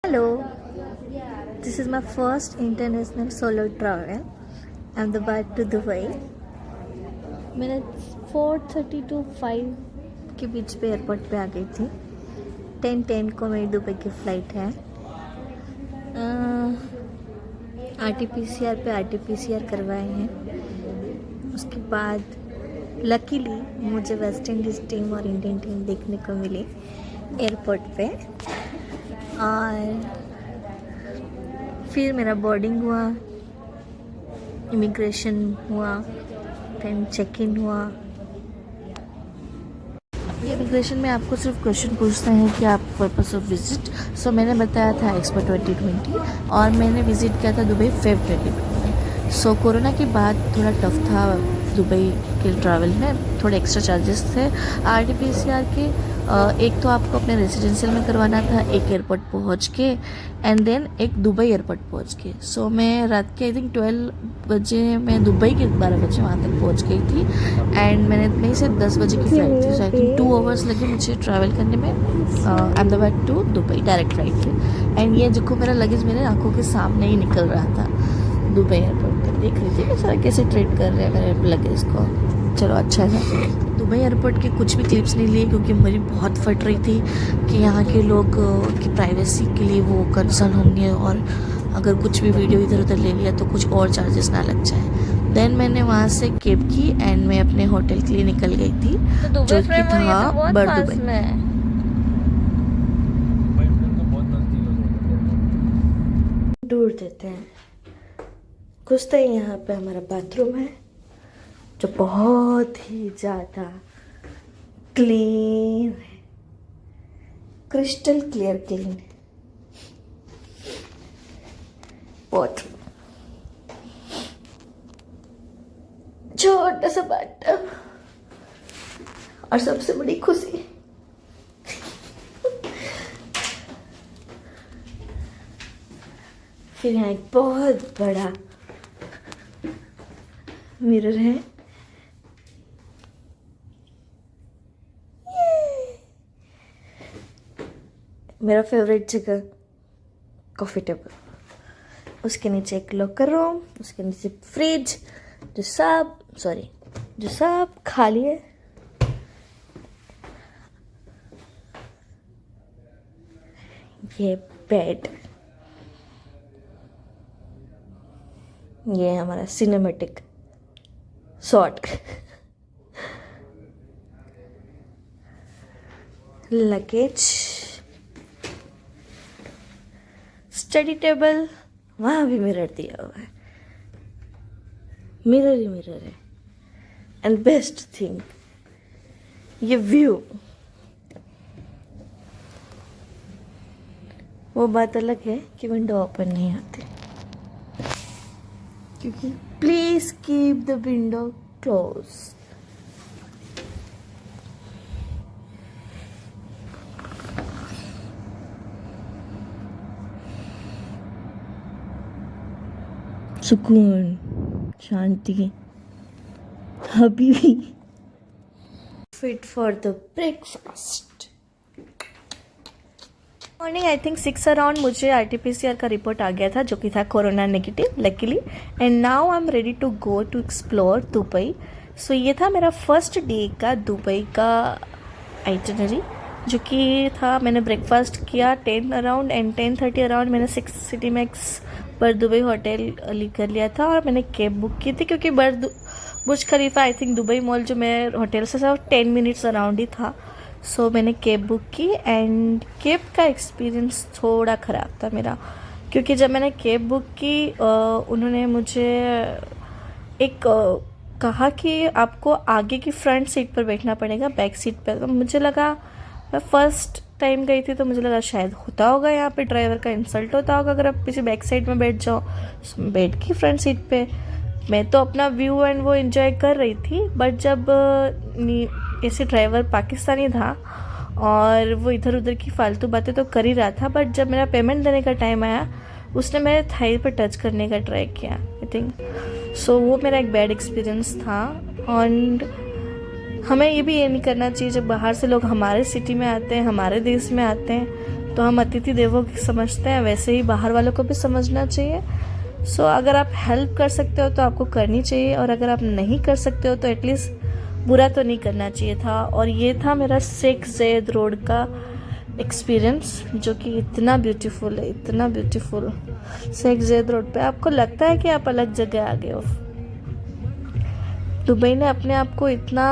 Hello, this is my first international solo travel. I'm about to Dubai. मैंने 4:30 to 5 के बीच पे airport पे आ गई थी। 10:10 को मेरी दुबई की फ़्लाइट है। RT-PCR पे RT-PCR करवाए हैं। उसके बाद लकीली मुझे वेस्ट इंडीज़ टीम और इंडियन टीम देखने को मिली एयरपोर्ट पे। और फिर मेरा बोर्डिंग हुआ, इमिग्रेशन हुआ, फिर चेक इन हुआ। इमिग्रेशन में आपको सिर्फ क्वेश्चन पूछते हैं कि आप पर्पस ऑफ विजिट। सो मैंने बताया था एक्सपो 2020 और मैंने विज़िट किया था दुबई फेब 2020। सो कोरोना के बाद थोड़ा टफ था दुबई के ट्रैवल में, थोड़े एक्स्ट्रा चार्जेस थे RT-PCR के। एक तो आपको अपने रेजिडेंशियल में करवाना था, एक एयरपोर्ट पहुंच के एंड देन एक दुबई एयरपोर्ट पहुंच के। सो मैं रात के आई थिंक 12 बजे मैं दुबई के 12 बजे वहाँ तक पहुंच गई थी एंड मैंने वहीं से 10 बजे की फ़्लाइट थी। सो आई थिंक 2 आवर्स लगे मुझे ट्रैवल करने में Ahmedabad to Dubai direct flight थी। एंड ये देखो मेरा लगेज मेरे आंखों के सामने ही निकल रहा था दुबई एयरपोर्ट पर। देख रही थी मैं सारा कैसे ट्रीट कर रहे हैं मेरे लगेज को। चलो अच्छा है। दुबई एयरपोर्ट के कुछ भी क्लिप्स नहीं लिए क्योंकि मेरी बहुत फट रही थी कि यहाँ के लोग की प्राइवेसी के लिए वो कंसर्न होंगे और अगर कुछ भी वीडियो इधर उधर ले लिया तो कुछ और चार्जेस ना लग जाए। देन मैंने वहाँ से कैब की एंड मैं अपने होटल के लिए निकल गई थी तो जो कि था बर दुबई। दूर देते हैं कुछ तो यहाँ पे हमारा बाथरूम है जो बहुत ही ज़्यादा क्लीन है, क्रिस्टल क्लियर क्लीन है। बहुत छोटा सा बाथटब और सबसे बड़ी खुशी फिर यहाँ एक बहुत बड़ा मिरर है। मेरा फेवरेट जगह कॉफ़ी टेबल, उसके नीचे एक लॉकर रूम, उसके नीचे फ्रिज जो सब खाली है। ये बेड, ये हमारा cinematic shot, luggage, study table, वहाँ भी मिरर दिया हुआ है। मिरर ही मिरर है। एंड बेस्ट थिंग ये व्यू, वो बात अलग है कि विंडो ओपन नहीं आती क्योंकि please keep the window close. सुकून, शांति, अभी भी fit for the breakfast. Morning I think 6 around मुझे RT-PCR का रिपोर्ट आ गया था जो कि था corona negative luckily. And now I am ready to go to explore Dubai. So ये था मेरा फर्स्ट डे का दुबई का आइटिनरी जो कि था। मैंने ब्रेकफास्ट किया 10 अराउंड एंड 10:30 अराउंड मैंने 6 सिटी मैक्स बर दुबई होटल कर लिया था और मैंने कैब बुक की थी क्योंकि बुर्ज खलीफा आई थिंक दुबई मॉल जो मेरे होटल से था 10 मिनट्स अराउंड ही था। सो मैंने कैब बुक की एंड कैब का एक्सपीरियंस थोड़ा ख़राब था मेरा क्योंकि जब मैंने कैब बुक की उन्होंने मुझे एक कहा कि आपको आगे की फ्रंट सीट पर बैठना पड़ेगा, बैक सीट पर। तो मुझे लगा, मैं फ़र्स्ट टाइम गई थी तो मुझे लगा शायद होता होगा यहाँ पे ड्राइवर का इंसल्ट होता होगा अगर आप पीछे बैक साइड में बैठ जाओ। बैठ की फ्रंट सीट पे मैं तो अपना व्यू एंड वो एंजॉय कर रही थी। बट जब ऐसे ड्राइवर पाकिस्तानी था और वो इधर उधर की फालतू बातें तो कर ही रहा था, बट जब मेरा पेमेंट देने का टाइम आया उसने मेरे थाई पर टच करने का ट्राई किया आई थिंक। सो वो मेरा एक बैड एक्सपीरियंस था। एंड हमें ये भी ये नहीं करना चाहिए जब बाहर से लोग हमारे सिटी में आते हैं, हमारे देश में आते हैं तो हम अतिथि देवो की समझते हैं, वैसे ही बाहर वालों को भी समझना चाहिए। सो अगर आप हेल्प कर सकते हो तो आपको करनी चाहिए, और अगर आप नहीं कर सकते हो तो एटलीस्ट बुरा तो नहीं करना चाहिए था। और ये था मेरा शेख ज़ायद रोड का एक्सपीरियंस, जो कि इतना ब्यूटीफुल है, इतना ब्यूटीफुल। शेख ज़ायद रोड पे आपको लगता है कि आप अलग जगह आ गए हो। दुबई ने अपने आप को इतना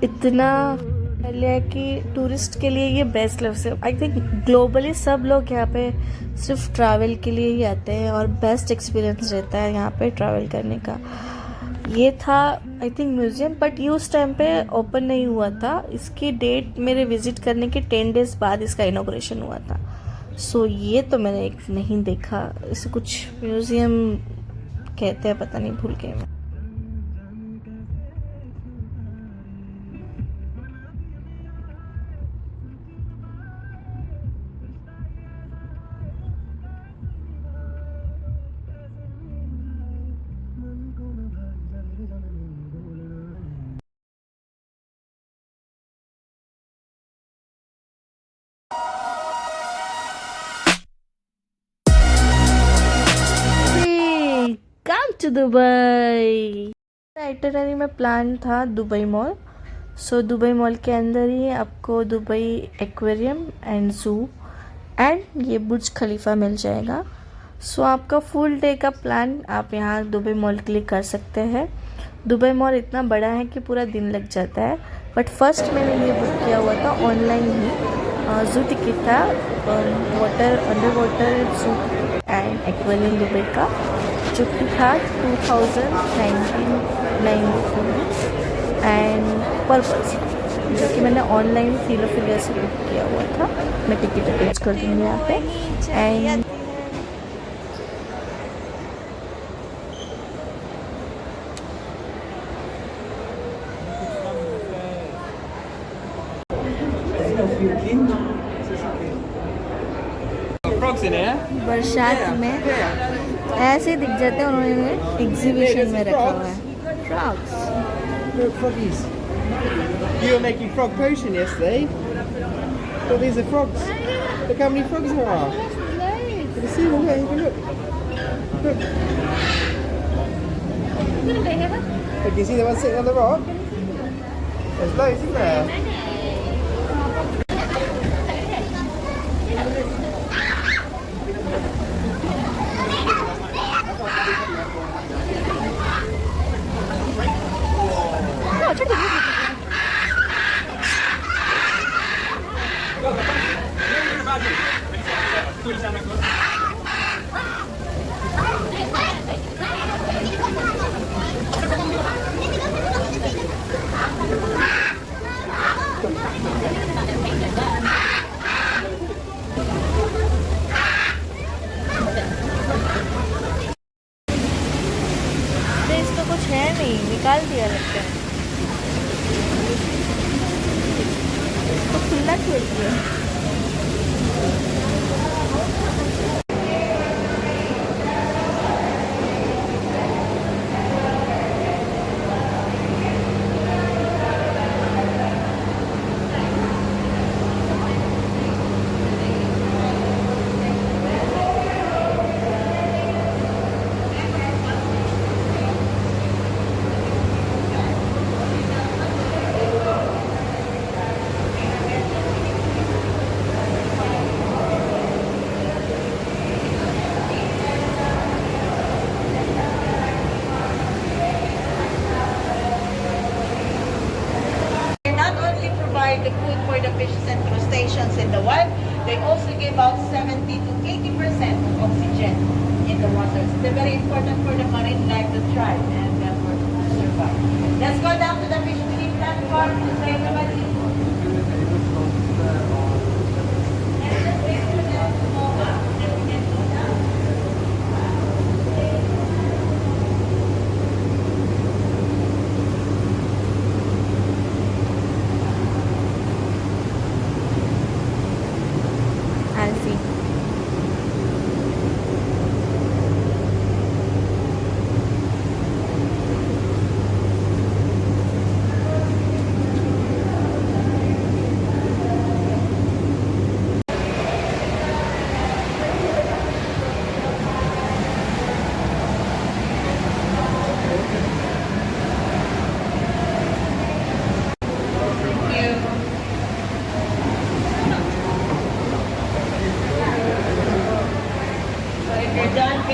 इतना लिया है कि टूरिस्ट के लिए ये बेस्ट लेवल से, आई थिंक ग्लोबली सब लोग यहाँ पे सिर्फ ट्रैवल के लिए ही आते हैं, और बेस्ट एक्सपीरियंस रहता है यहाँ पे ट्रैवल करने का। ये था आई थिंक म्यूज़ियम, बट ये उस टाइम पे ओपन नहीं हुआ था। इसकी डेट मेरे विज़िट करने के 10 डेज़ बाद इसका इनॉग्रेशन हुआ था। सो ये तो मैंने एक नहीं देखा, इसे कुछ म्यूज़ियम कहते हैं, पता नहीं, भूल गई मैं। Come to Dubai. आइटनरी में प्लान था Dubai mall. So Dubai mall के अंदर ही आपको Dubai aquarium and zoo and ये बुर्ज खलीफा मिल जाएगा। सो आपका फुल डे का प्लान आप यहाँ दुबई मॉल के लिए कर सकते हैं। दुबई मॉल इतना बड़ा है कि पूरा दिन लग जाता है, बट फर्स्ट मैंने ये बुक किया हुआ था ऑनलाइन ही। ज़ू टिकट था, under water zoo and aquarium Dubai का, जो कि था 2019 एंड पर पर्सन, जो कि मैंने ऑनलाइन फिलियर से बुक किया हुआ था। मैं टिकट अटैच कर दूँगी यहाँ पे। एंड बरसात में ऐसे दिख जाते हैं, उन्होंने एग्जीबिशन में रखा हुआ है frogs. Look, froggies. You were making frog potion yesterday. Well, these are frogs. Look how many frogs there are. Can you see them there? Have a look. Look. Look, you see the one sitting on the rock? There's loads, isn't there? इसको कुछ है नहीं, निकाल दिया लगता है, इसको खुला छोड़ दिया। The food for the fishes and crustaceans in the wild. They also give out 70 to 80% of oxygen in the water. So they're very important for the marine life to thrive and for to survive. Let's go down to the fish feeding platform to say everybody.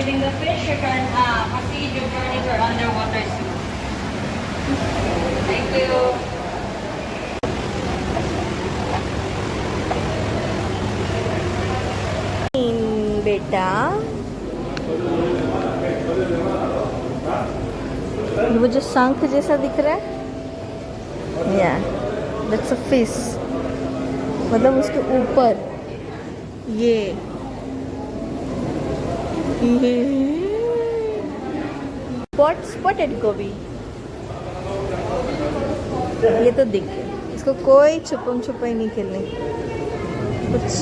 feeding the fish, you can proceed your journey for underwater zoo. Thank you. बेटा वो जो शंख जैसा दिख रहा है या that's a fish मतलब उसके ऊपर ये स्पॉटेड गोभी ये तो दिख गया इसको कोई छुपम छुपाई नहीं खेलने कुछ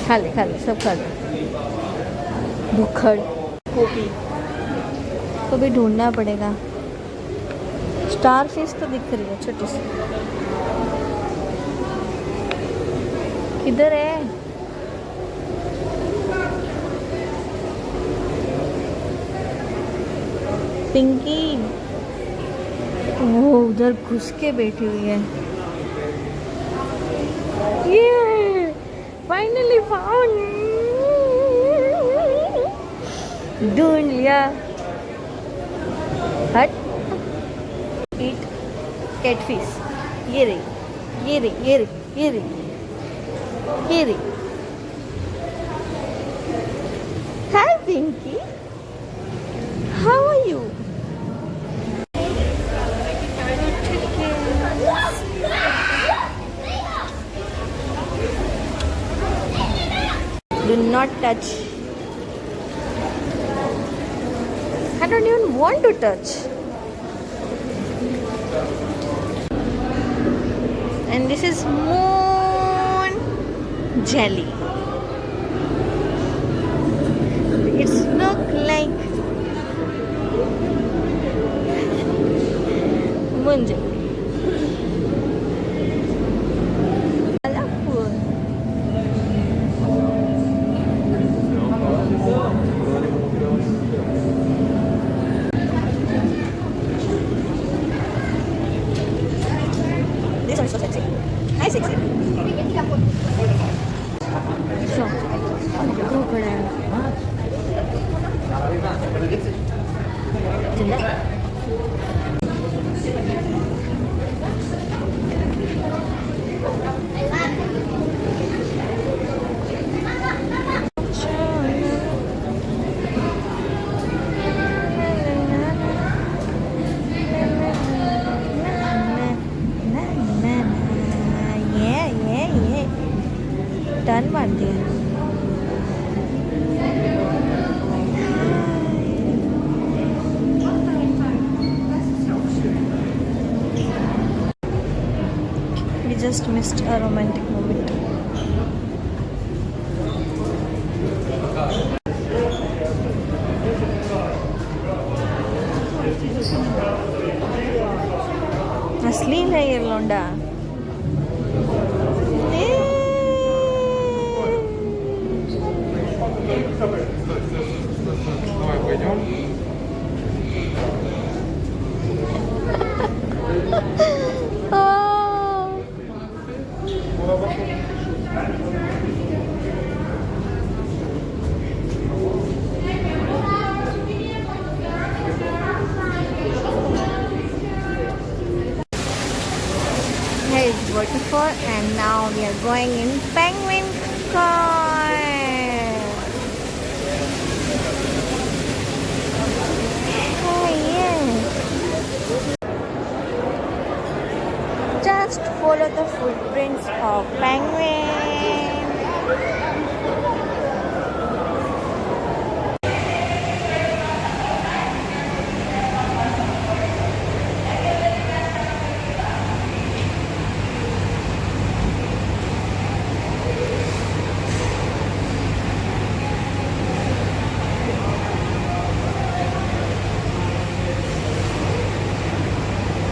खा ले सब खा ले भुखड़ गोभी को भी ढूंढना पड़ेगा स्टार फिश तो दिख रही है छोटी सी किधर है पिंकी वो उधर घुस के बैठी हुई है ये फाइनली फाउंड ढूंढ लिया हट ईट कैटफिश ये रही ये रही ये रही ये रही ये रही hi Pinky how are you Do not touch. I don't even want to touch. And this is moon jelly. It's look like moon jelly. This one is so sexy. Hi, sexy. So, crocodile. Turn मारती है We just missed a romantic moment. असली है ये लौंडा Here is waterfall and now we are going in penguin car. Oh yeah. Just follow the footprints of penguin.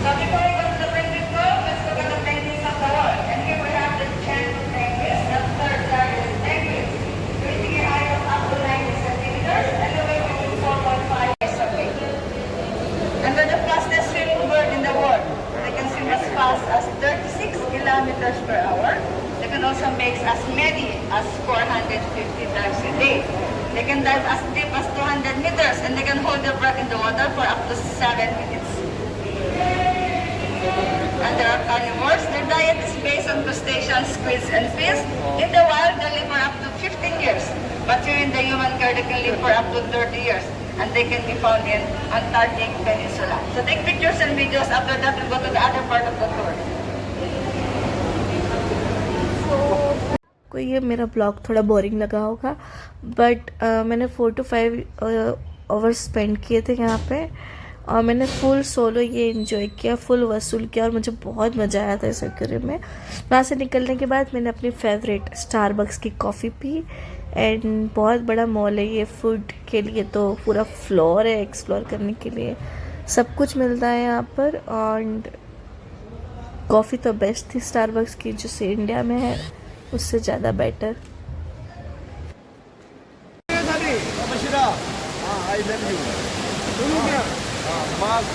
Now before we go to the penguin club, let's look at the paintings of the wall. And here we have the chant of They can dive as deep as 200 meters and they can hold their breath in the water for up to 7 minutes. And there are carnivores. Their diet is based on crustaceans, squids, and fish. In the wild, they live for up to 15 years. But here in the human care, they can live for up to 30 years. And they can be found in Antarctic Peninsula. So take pictures and videos. After that, we'll go to the other part of the tour. कोई ये मेरा blog थोड़ा boring लगा होगा, but मैंने 4 to 5 hours spend किए थे यहाँ पे और मैंने फुल सोलो ये एंजॉय किया, फुल वसूल किया और मुझे बहुत मज़ा आया था इस एक्वेरियम में। वहाँ से निकलने के बाद मैंने अपनी फेवरेट स्टारबक्स की कॉफ़ी पी एंड बहुत बड़ा मॉल है ये फूड के लिए, तो पूरा फ्लोर है एक्सप्लोर करने के लिए, सब कुछ मिलता है यहाँ पर। एंड कॉफ़ी तो बेस्ट थी स्टारबक्स की, जो इंडिया में है उससे ज़्यादा बेटर। मास्क